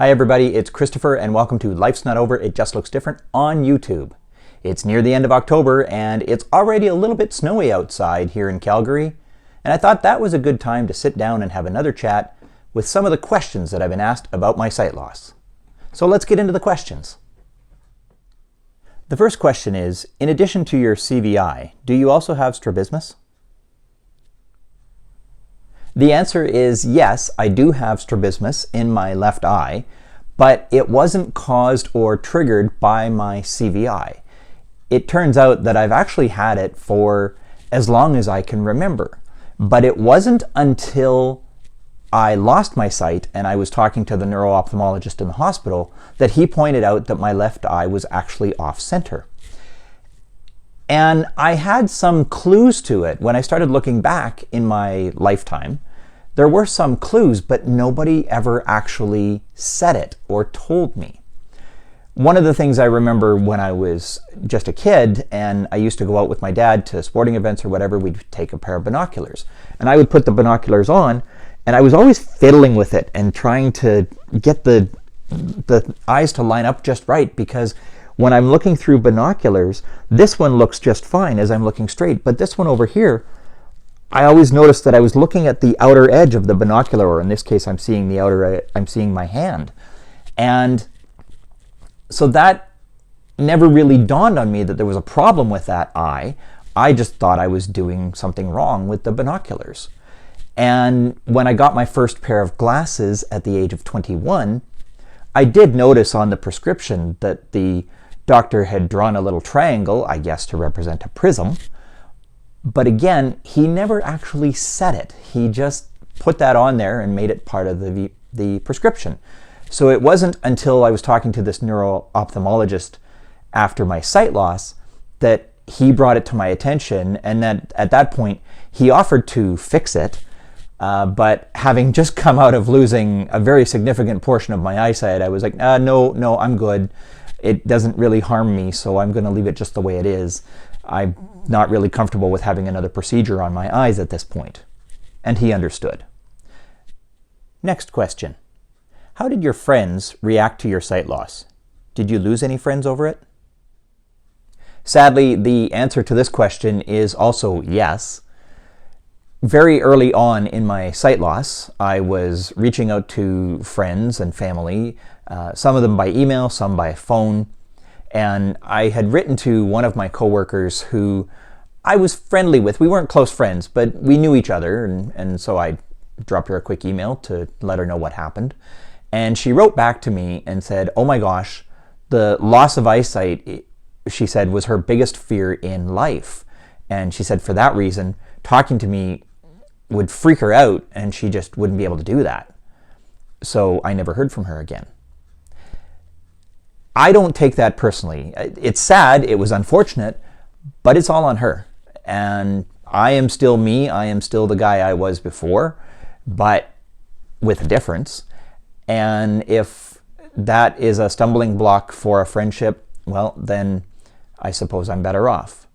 Hi everybody, it's Christopher and welcome to Life's Not Over, It Just Looks Different on YouTube. It's near the end of October and it's already a little bit snowy outside here in Calgary, and I thought that was a good time to sit down and have another chat with some of the questions that I've been asked about my sight loss. So let's get into the questions. The first question is, in addition to your CVI, do you also have strabismus? The answer is yes, I do have strabismus in my left eye, but it wasn't caused or triggered by my CVI. It turns out that I've actually had it for as long as I can remember, but it wasn't until I lost my sight and I was talking to the neuro-ophthalmologist in the hospital that he pointed out that my left eye was actually off-center. And I had some clues to it. When I started looking back in my lifetime, there were some clues, but nobody ever actually said it or told me. One of the things I remember when I was just a kid and I used to go out with my dad to sporting events or whatever, we'd take a pair of binoculars. And I would put the binoculars on and I was always fiddling with it and trying to get the eyes to line up just right, because when I'm looking through binoculars, this one looks just fine as I'm looking straight, but this one over here, I always noticed that I was looking at the outer edge of the binocular, or in this case, I'm seeing my hand. And so that never really dawned on me that there was a problem with that eye. I just thought I was doing something wrong with the binoculars. And when I got my first pair of glasses at the age of 21, I did notice on the prescription that the doctor had drawn a little triangle, I guess to represent a prism. But again, he never actually said it. He just put that on there and made it part of the prescription. So it wasn't until I was talking to this neuro-ophthalmologist after my sight loss that he brought it to my attention, and that at that point he offered to fix it. But having just come out of losing a very significant portion of my eyesight, I was like, no, I'm good. It doesn't really harm me, so I'm going to leave it just the way it is. I'm not really comfortable with having another procedure on my eyes at this point. And he understood. Next question. How did your friends react to your sight loss? Did you lose any friends over it? Sadly, the answer to this question is also yes. Very early on in my sight loss, I was reaching out to friends and family, some of them by email, some by phone, and I had written to one of my coworkers who I was friendly with. We weren't close friends, but we knew each other, and so I dropped her a quick email to let her know what happened. And she wrote back to me and said, oh my gosh, the loss of eyesight, she said, was her biggest fear in life. And she said for that reason, talking to me would freak her out and she just wouldn't be able to do that. So I never heard from her again. I don't take that personally. It's sad, it was unfortunate, but it's all on her. And I am still me, I am still the guy I was before, but with a difference. And if that is a stumbling block for a friendship, well, then I suppose I'm better off.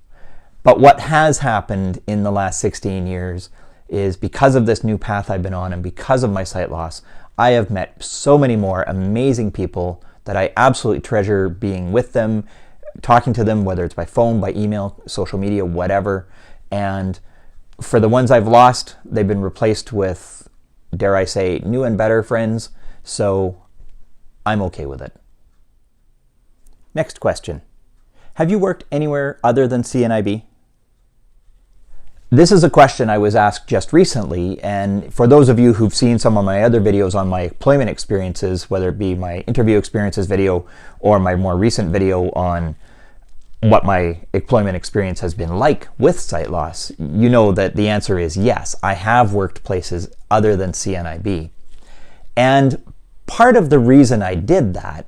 But what has happened in the last 16 years is because of this new path I've been on and because of my sight loss, I have met so many more amazing people that I absolutely treasure being with them, talking to them, whether it's by phone, by email, social media, whatever. And for the ones I've lost, they've been replaced with, dare I say, new and better friends. So I'm okay with it. Next question. Have you worked anywhere other than CNIB? This is a question I was asked just recently, and for those of you who've seen some of my other videos on my employment experiences, whether it be my interview experiences video or my more recent video on what my employment experience has been like with sight loss, you know that the answer is yes, I have worked places other than CNIB. And part of the reason I did that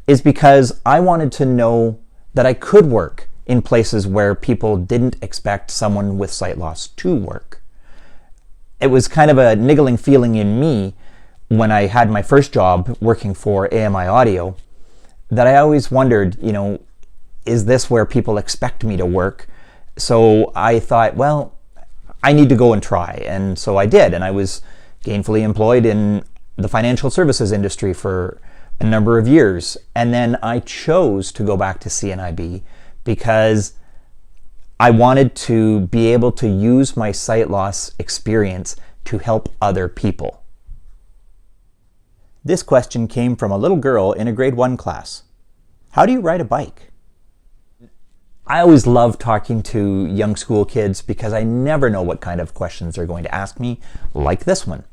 is because I wanted to know that I could work in places where people didn't expect someone with sight loss to work. It was kind of a niggling feeling in me when I had my first job working for AMI Audio that I always wondered, is this where people expect me to work? So I thought, well, I need to go and try. And so I did. And I was gainfully employed in the financial services industry for a number of years. And then I chose to go back to CNIB because I wanted to be able to use my sight loss experience to help other people. This question came from a little girl in a grade 1 class. How do you ride a bike? I always love talking to young school kids because I never know what kind of questions they're going to ask me, like this one.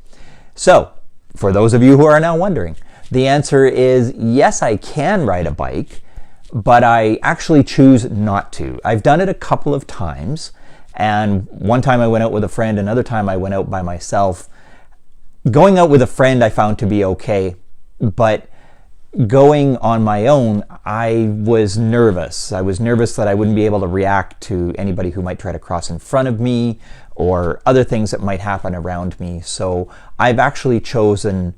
So, for those of you who are now wondering, the answer is yes, I can ride a bike, but I actually choose not to. I've done it a couple of times, and one time I went out with a friend, another time I went out by myself. Going out with a friend I found to be okay, but going on my own, I was nervous. I was nervous that I wouldn't be able to react to anybody who might try to cross in front of me or other things that might happen around me. So I've actually chosen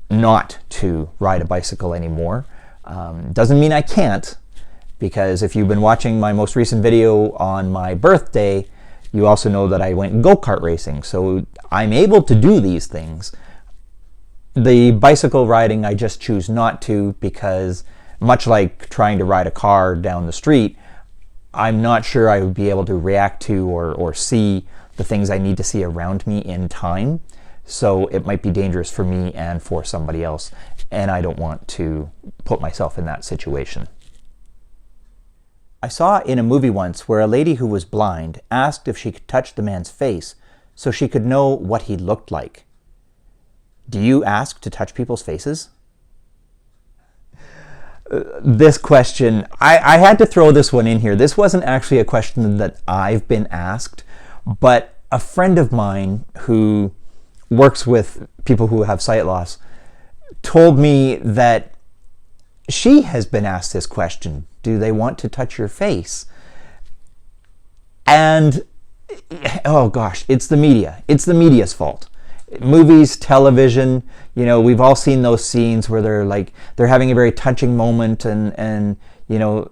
not to ride a bicycle anymore. Doesn't mean I can't, because if you've been watching my most recent video on my birthday, you also know that I went go-kart racing. So I'm able to do these things. The bicycle riding, I just choose not to because, much like trying to ride a car down the street, I'm not sure I would be able to react to or see the things I need to see around me in time. So it might be dangerous for me and for somebody else, and I don't want to put myself in that situation. I saw in a movie once where a lady who was blind asked if she could touch the man's face so she could know what he looked like. Do you ask to touch people's faces? This question, I had to throw this one in here. This wasn't actually a question that I've been asked, but a friend of mine who works with people who have sight loss told me that she has been asked this question. Do they want to touch your face? And, oh gosh, it's the media. It's the media's fault. Movies, television, you know, we've all seen those scenes where they're having a very touching moment and you know,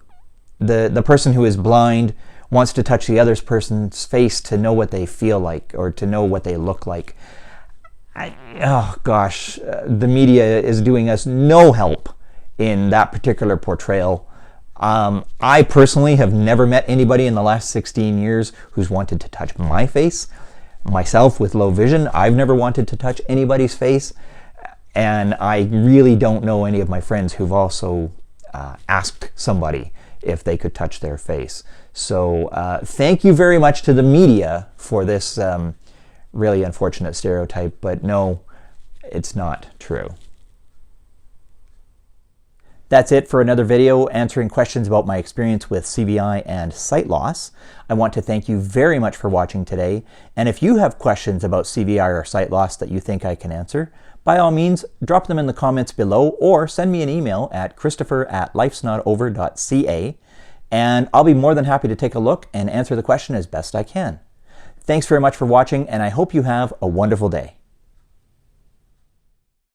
the person who is blind wants to touch the other person's face to know what they feel like or to know what they look like. Oh gosh, the media is doing us no help in that particular portrayal. I personally have never met anybody in the last 16 years who's wanted to touch my face. Myself with low vision, I've never wanted to touch anybody's face, and I really don't know any of my friends who've also asked somebody if they could touch their face. So thank you very much to the media for this really unfortunate stereotype, but no, it's not true. That's it for another video answering questions about my experience with CVI and sight loss. I want to thank you very much for watching today, and if you have questions about CVI or sight loss that you think I can answer, by all means, drop them in the comments below or send me an email at christopher@lifesnotover.ca, and I'll be more than happy to take a look and answer the question as best I can. Thanks very much for watching, and I hope you have a wonderful day.